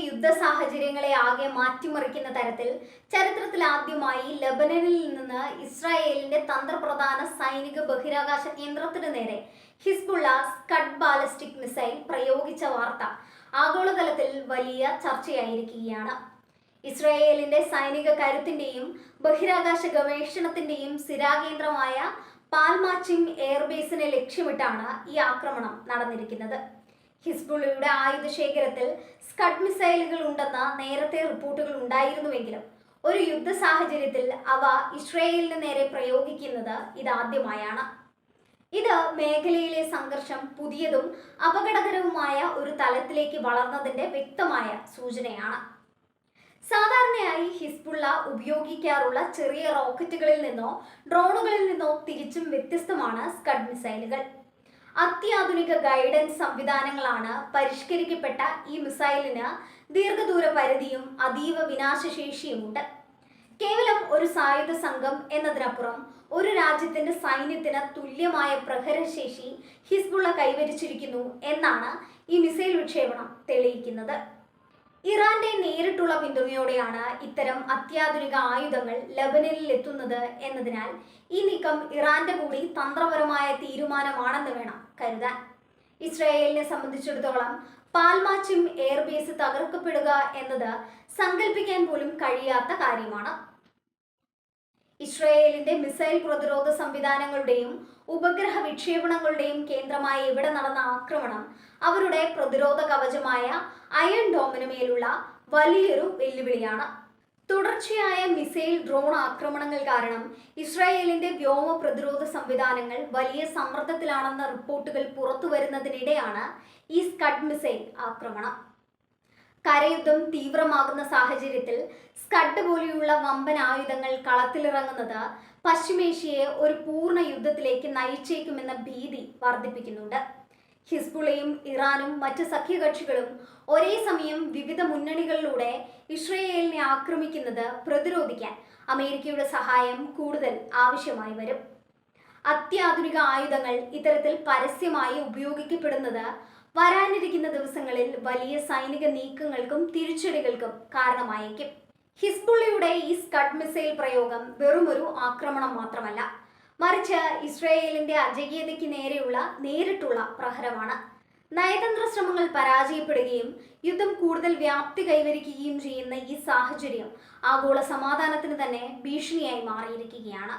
യുദ്ധ സാഹചര്യങ്ങളെ ആകെ മാറ്റിമറിക്കുന്ന തരത്തിൽ ചരിത്രത്തിലാദ്യമായി ലെബനനിൽ നിന്ന് ഇസ്രായേലിന്റെ തന്ത്രപ്രധാന സൈനിക ബഹിരാകാശ കേന്ദ്രത്തിനു നേരെ ഹിസ്ബുള്ള സ്കഡ് ബാലിസ്റ്റിക് മിസൈൽ പ്രയോഗിച്ച വാർത്ത ആഗോളതലത്തിൽ വലിയ ചർച്ചയായിരിക്കുകയാണ്. ഇസ്രായേലിന്റെ സൈനിക കരുത്തിന്റെയും ബഹിരാകാശ ഗവേഷണത്തിന്റെയും സ്ഥിരാകേന്ദ്രമായ പാൽമാച്ചിം എയർബേസിനെ ലക്ഷ്യമിട്ടാണ് ഈ ആക്രമണം നടന്നിരിക്കുന്നത്. ഹിസ്ബുള്ളയുടെ ആയുധ ശേഖരത്തിൽ സ്കഡ് മിസൈലുകൾ ഉണ്ടെന്ന നേരത്തെ റിപ്പോർട്ടുകൾ ഉണ്ടായിരുന്നുവെങ്കിലും ഒരു യുദ്ധ സാഹചര്യത്തിൽ അവ ഇസ്രായേലിന് നേരെ പ്രയോഗിക്കുന്നത് ഇതാദ്യമായാണ്. ഇത് മേഖലയിലെ സംഘർഷം പുതിയതും അപകടകരവുമായ ഒരു തലത്തിലേക്ക് വളർന്നതിന്റെ വ്യക്തമായ സൂചനയാണ്. സാധാരണയായി ഹിസ്ബുള്ള ഉപയോഗിക്കാറുള്ള ചെറിയ റോക്കറ്റുകളിൽ നിന്നോ ഡ്രോണുകളിൽ നിന്നോ തിരിച്ചും വ്യത്യസ്തമാണ് സ്കഡ് മിസൈലുകൾ. അത്യാധുനിക ഗൈഡൻസ് സംവിധാനങ്ങളാണ് പരിഷ്കരിക്കപ്പെട്ട ഈ മിസൈലിന് ദീർഘദൂര പരിധിയും അതീവ വിനാശശേഷിയുമുണ്ട്. കേവലം ഒരു സായുധ സംഘം എന്നതിനപ്പുറം ഒരു രാജ്യത്തിന്റെ സൈന്യത്തിന് തുല്യമായ പ്രഹരശേഷി ഹിസ്ബുള്ള കൈവരിച്ചിരിക്കുന്നു എന്നാണ് ഈ മിസൈൽ വിക്ഷേപണം തെളിയിക്കുന്നത്. ഇറാന്റെ നേരിട്ടുള്ള പിന്തുണയോടെയാണ് ഇത്തരം അത്യാധുനിക ആയുധങ്ങൾ ലെബനനിൽ എത്തുന്നത് എന്നതിനാൽ ഈ നീക്കം ഇറാന്റെ കൂടി തന്ത്രപരമായ തീരുമാനമാണെന്ന് വേണം കരുതാൻ. ഇസ്രായേലിനെ സംബന്ധിച്ചിടത്തോളം പാൽമാച്ചിം എയർബേസ് തകർക്കപ്പെടുക എന്നത് സങ്കല്പിക്കാൻ പോലും കഴിയാത്ത കാര്യമാണ്. ഇസ്രായേലിന്റെ മിസൈൽ പ്രതിരോധ സംവിധാനങ്ങളുടെയും ഉപഗ്രഹ വിക്ഷേപണങ്ങളുടെയും കേന്ദ്രമായ ഇവിടെ നടന്ന ആക്രമണം അവരുടെ പ്രതിരോധ കവചമായ അയൺ ഡോമിന് മേലുള്ള വലിയൊരു വെല്ലുവിളിയാണ്. തുടർച്ചയായ മിസൈൽ ഡ്രോൺ ആക്രമണങ്ങൾ കാരണം ഇസ്രായേലിന്റെ വ്യോമ പ്രതിരോധ സംവിധാനങ്ങൾ വലിയ സമ്മർദ്ദത്തിലാണെന്ന റിപ്പോർട്ടുകൾ പുറത്തു വരുന്നതിനിടെയാണ് ഈ സ്കഡ് മിസൈൽ ആക്രമണം. കരയുദ്ധം തീവ്രമാകുന്ന സാഹചര്യത്തിൽ സ്കഡ് പോലെയുള്ള വമ്പൻ ആയുധങ്ങൾ കളത്തിലിറങ്ങുന്നത് പശ്ചിമേഷ്യയെ ഒരു പൂർണ്ണ യുദ്ധത്തിലേക്ക് നയിച്ചേക്കുമെന്ന ഭീതി വർദ്ധിപ്പിക്കുന്നുണ്ട്. ഹിസ്ബുള്ളയും ഇറാനും മറ്റ് സഖ്യകക്ഷികളും ഒരേ സമയം വിവിധ മുന്നണികളിലൂടെ ഇസ്രായേലിനെ ആക്രമിക്കുന്നത് പ്രതിരോധിക്കാൻ അമേരിക്കയുടെ സഹായം കൂടുതൽ ആവശ്യമായി വരും. അത്യാധുനിക ആയുധങ്ങൾ ഇത്തരത്തിൽ പരസ്യമായി ഉപയോഗിക്കപ്പെടുന്നത് വരാനിരിക്കുന്ന ദിവസങ്ങളിൽ വലിയ സൈനിക നീക്കങ്ങൾക്കും തിരിച്ചടികൾക്കും കാരണമായേക്കും. ഹിസ്ബുള്ളയുടെ ഈ സ്കഡ് മിസൈൽ പ്രയോഗം വെറുമൊരു ആക്രമണം മാത്രമല്ല, മറിച്ച് ഇസ്രായേലിന്റെ അജയ്യതയ്ക്ക് നേരെയുള്ള നേരിട്ടുള്ള പ്രഹരമാണ്. നയതന്ത്ര ശ്രമങ്ങൾ പരാജയപ്പെടുകയും യുദ്ധം കൂടുതൽ വ്യാപ്തി കൈവരിക്കുകയും ചെയ്യുന്ന ഈ സാഹചര്യം ആഗോള സമാധാനത്തിന് തന്നെ ഭീഷണിയായി മാറിയിരിക്കുകയാണ്.